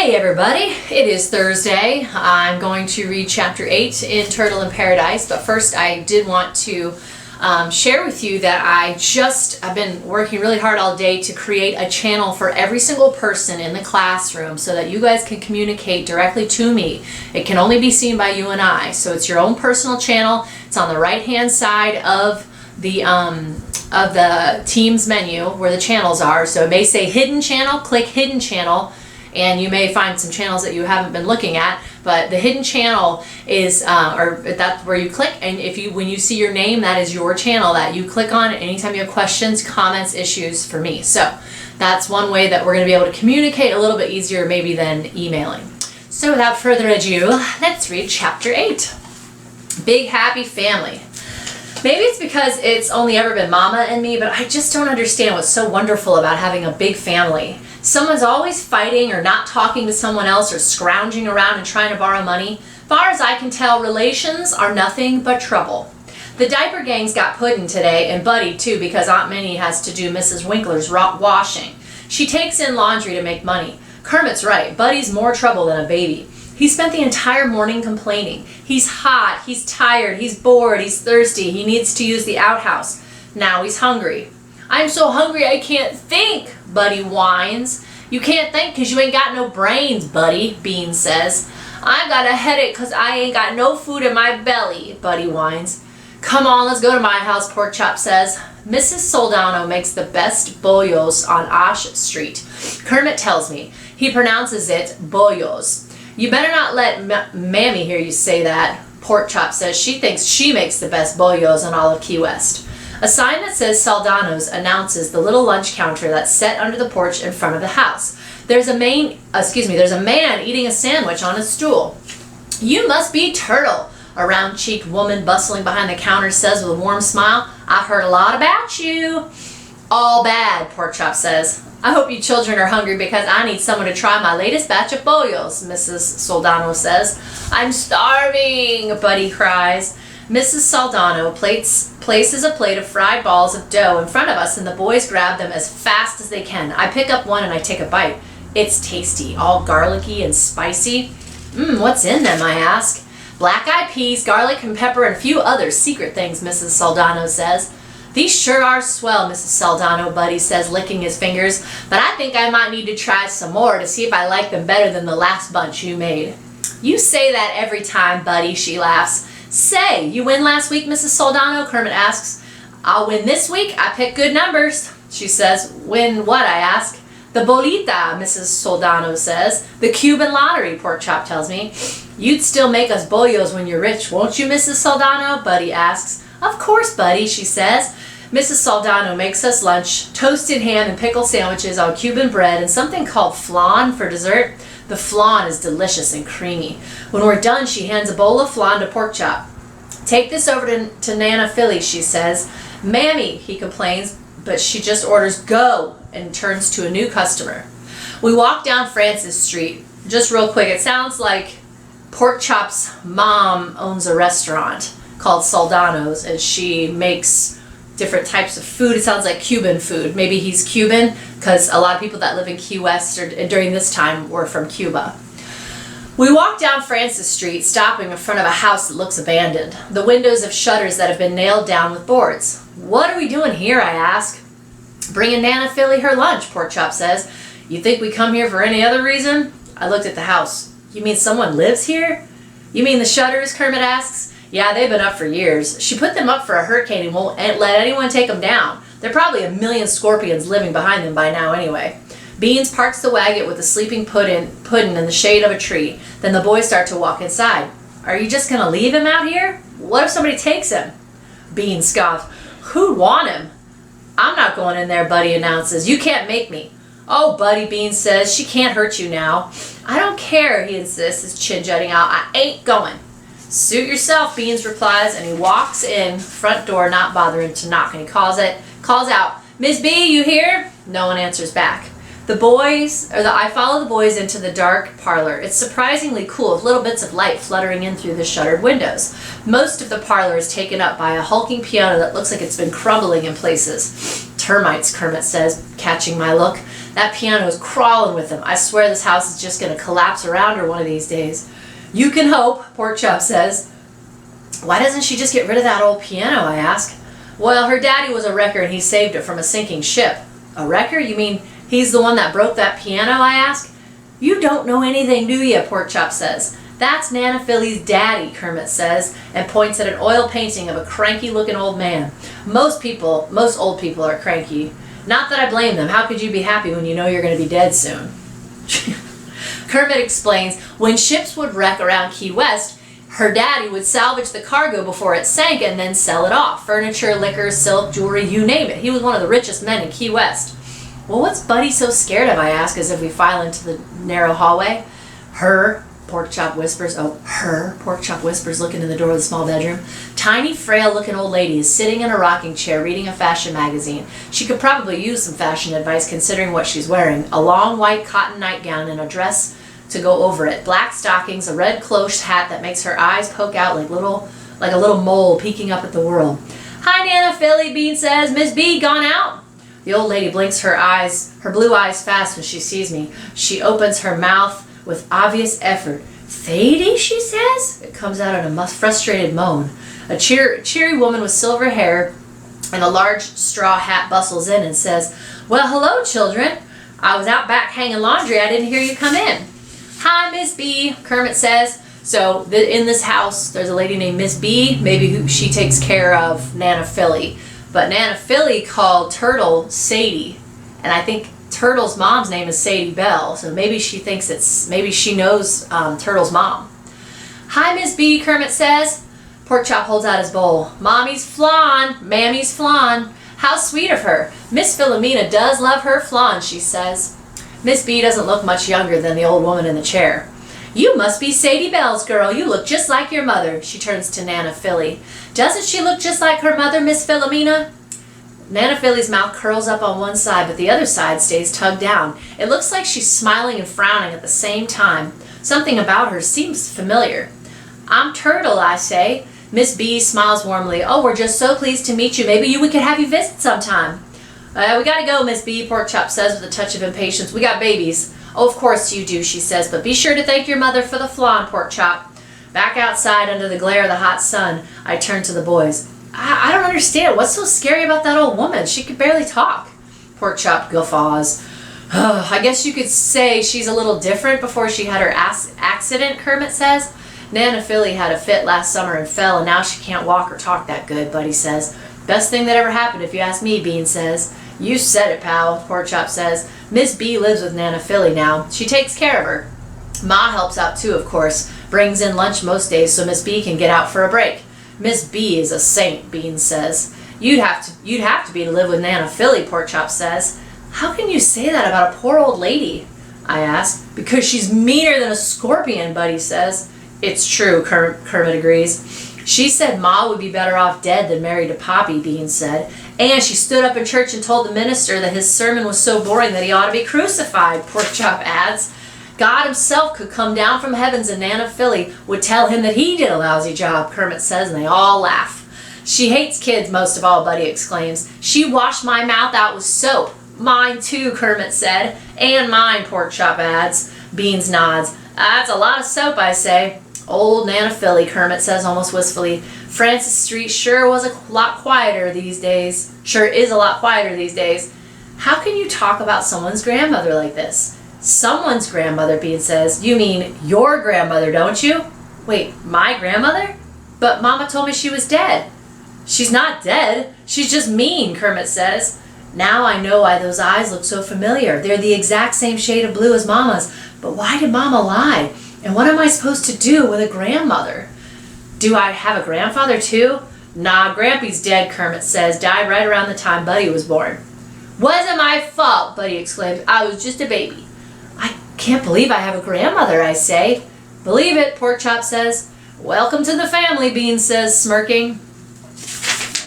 Hey everybody, it is Thursday. I'm going to read chapter 8 in Turtle in Paradise, but first I did want to share with you that I've been working really hard all day to create a channel for every single person in the classroom so that you guys can communicate directly to me. It can only be seen by you and I, so it's your own personal channel. It's on the right hand side of the Teams menu where the channels are. So it may say hidden channel, click hidden channel, and you may find some channels that you haven't been looking at, but the hidden channel is or that's where you click, and when you see your name, that is your channel that you click on anytime you have questions, comments, issues for me. So that's one way that we're going to be able to communicate a little bit easier maybe than emailing. So without further ado, let's read chapter 8. Big happy family. Maybe it's because it's only ever been Mama and me, but I just don't understand what's so wonderful about having a big family. Someone's always fighting or not talking to someone else or scrounging around and trying to borrow money. Far as I can tell, relations are nothing but trouble. The diaper gang's got pudding today, and Buddy too, because Aunt Minnie has to do Mrs. Winkler's washing. She takes in laundry to make money. Kermit's right, Buddy's more trouble than a baby. He spent the entire morning complaining. He's hot, he's tired, he's bored, he's thirsty, he needs to use the outhouse. Now he's hungry. I'm so hungry I can't think, Buddy whines. You can't think 'cause you ain't got no brains, Buddy, Bean says. I got a headache 'cause I ain't got no food in my belly, Buddy whines. Come on, let's go to my house, Porkchop says. Mrs. Soldano makes the best bollos on Ash Street. Kermit tells me. He pronounces it bollos. You better not let Mammy hear you say that, Porkchop says. She thinks she makes the best bollos on all of Key West. A sign that says Soldano's announces the little lunch counter that's set under the porch in front of the house. There's a man eating a sandwich on a stool. You must be Turtle, a round-cheeked woman bustling behind the counter says with a warm smile. I've heard a lot about you. All bad, Porkchop says. I hope you children are hungry because I need someone to try my latest batch of bollos, Mrs. Soldano says. I'm starving, Buddy cries. Mrs. Soldano places a plate of fried balls of dough in front of us, and the boys grab them as fast as they can. I pick up one and I take a bite. It's tasty, all garlicky and spicy. What's in them, I ask. Black-eyed peas, garlic and pepper, and a few other secret things, Mrs. Soldano says. These sure are swell, Mrs. Soldano, Buddy says, licking his fingers, but I think I might need to try some more to see if I like them better than the last bunch you made. You say that every time, Buddy, she laughs. Say, you win last week, Mrs. Soldano? Kermit asks. I'll win this week. I pick good numbers, she says. Win what, I ask. The bolita, Mrs. Soldano says. The Cuban lottery, Porkchop tells me. You'd still make us bollos when you're rich, won't you, Mrs. Soldano? Buddy asks. Of course, Buddy, she says. Mrs. Soldano makes us lunch, toasted ham and pickle sandwiches on Cuban bread and something called flan for dessert. The flan is delicious and creamy. When we're done, she hands a bowl of flan to Porkchop. Take this over to Nana Philly, she says. Mammy, he complains, but she just orders go and turns to a new customer. We walk down Francis Street. Just real quick, it sounds like Porkchop's mom owns a restaurant called Soldano's, and she makes different types of food. It sounds like Cuban food. Maybe he's Cuban because a lot of people that live in Key West during this time were from Cuba. We walk down Francis Street, stopping in front of a house that looks abandoned. The windows have shutters that have been nailed down with boards. What are we doing here, I ask. Bringing Nana Philly her lunch, Porkchop says. You think we come here for any other reason? I looked at the house. You mean someone lives here? You mean the shutters, Kermit asks. Yeah, they've been up for years. She put them up for a hurricane and won't let anyone take them down. There are probably a million scorpions living behind them by now anyway. Beans parks the wagon with a sleeping puddin' in the shade of a tree. Then the boys start to walk inside. Are you just going to leave him out here? What if somebody takes him? Beans scoffs. Who'd want him? I'm not going in there, Buddy announces. You can't make me. Oh, Buddy, Beans says. She can't hurt you now. I don't care, he insists, his chin jutting out. I ain't going. Suit yourself, Beans replies, and he walks in, front door, not bothering to knock, and he calls out, Miss B, you here? No one answers back. I follow the boys into the dark parlor. It's surprisingly cool, with little bits of light fluttering in through the shuttered windows. Most of the parlor is taken up by a hulking piano that looks like it's been crumbling in places. Termites, Kermit says, catching my look. That piano is crawling with him. I swear this house is just going to collapse around her one of these days. You can hope, Porkchop says. Why doesn't she just get rid of that old piano, I ask. Well, her daddy was a wrecker and he saved it from a sinking ship. A wrecker? You mean he's the one that broke that piano, I ask. You don't know anything, do ya? Porkchop says. That's Nana Philly's daddy, Kermit says, and points at an oil painting of a cranky-looking old man. Most old people are cranky. Not that I blame them. How could you be happy when you know you're going to be dead soon? Kermit explains, when ships would wreck around Key West, her daddy would salvage the cargo before it sank and then sell it off. Furniture, liquor, silk, jewelry, you name it. He was one of the richest men in Key West. Well, what's Buddy so scared of, I ask, as if we file into the narrow hallway. Porkchop whispers, looking in the door of the small bedroom. Tiny, frail-looking old lady is sitting in a rocking chair reading a fashion magazine. She could probably use some fashion advice considering what she's wearing. A long white cotton nightgown and a dress to go over it. Black stockings, a red cloche hat that makes her eyes poke out like a little mole peeking up at the world. Hi, Nana Philly, Bean says. Miss B gone out? The old lady blinks her blue eyes fast when she sees me. She opens her mouth with obvious effort. Thady, she says. It comes out in a frustrated moan. A cheery woman with silver hair and a large straw hat bustles in and says, Well, hello, children. I was out back hanging laundry. I didn't hear you come in. Hi, Miss B, Kermit says. So in this house, there's a lady named Miss B. Maybe she takes care of Nana Philly. But Nana Philly called Turtle Sadie. And I think Turtle's mom's name is Sadie Bell, so maybe she knows Turtle's mom. Hi, Miss B, Kermit says. Porkchop holds out his bowl. Mommy's flan, Mammy's flan. How sweet of her. Miss Philomena does love her flan, she says. Miss B doesn't look much younger than the old woman in the chair. You must be Sadie Bell's girl. You look just like your mother. She turns to Nana Philly. Doesn't she look just like her mother, Miss Philomena? Nana Philly's mouth curls up on one side, but the other side stays tugged down. It looks like she's smiling and frowning at the same time. Something about her seems familiar. I'm Turtle, I say. Miss B smiles warmly. Oh, we're just so pleased to meet you. Maybe we could have you visit sometime. We gotta go, Miss B, Porkchop says with a touch of impatience. We got babies. Oh, of course you do, she says, but be sure to thank your mother for the flan, Porkchop. Back outside under the glare of the hot sun, I turn to the boys. I don't understand. What's so scary about that old woman? She could barely talk. Porkchop guffaws. I guess you could say she's a little different before she had her accident, Kermit says. Nana Philly had a fit last summer and fell, and now she can't walk or talk that good, Buddy says. Best thing that ever happened if you ask me, Bean says. You said it, pal, Porkchop says. Miss B lives with Nana Philly now. She takes care of her. Ma helps out too, of course. Brings in lunch most days so Miss B can get out for a break. Miss B is a saint, Bean says. You'd have to be to live with Nana Philly, Porkchop says. How can you say that about a poor old lady? I ask. Because she's meaner than a scorpion, Buddy says. It's true, Kermit agrees. She said Ma would be better off dead than married to Poppy, Bean said. And she stood up in church and told the minister that his sermon was so boring that he ought to be crucified, Porkchop adds. God himself could come down from heavens and Nana Philly would tell him that he did a lousy job, Kermit says, and they all laugh. She hates kids most of all, Buddy exclaims. She washed my mouth out with soap. Mine too, Kermit said. And mine, Porkchop adds. Beans nods. That's a lot of soap, I say. Old Nana Philly, Kermit says almost wistfully. Francis Street sure is a lot quieter these days. How can you talk about someone's grandmother like this? Someone's grandmother, Bean says. You mean your grandmother, don't you? Wait, my grandmother? But Mama told me she was dead. She's not dead. She's just mean, Kermit says. Now I know why those eyes look so familiar. They're the exact same shade of blue as Mama's. But why did Mama lie? And what am I supposed to do with a grandmother? Do I have a grandfather too? Nah, Grampy's dead, Kermit says. Died right around the time Buddy was born. Wasn't my fault, Buddy exclaims. I was just a baby. I can't believe I have a grandmother, I say. Believe it, Porkchop says. Welcome to the family, Bean says, smirking.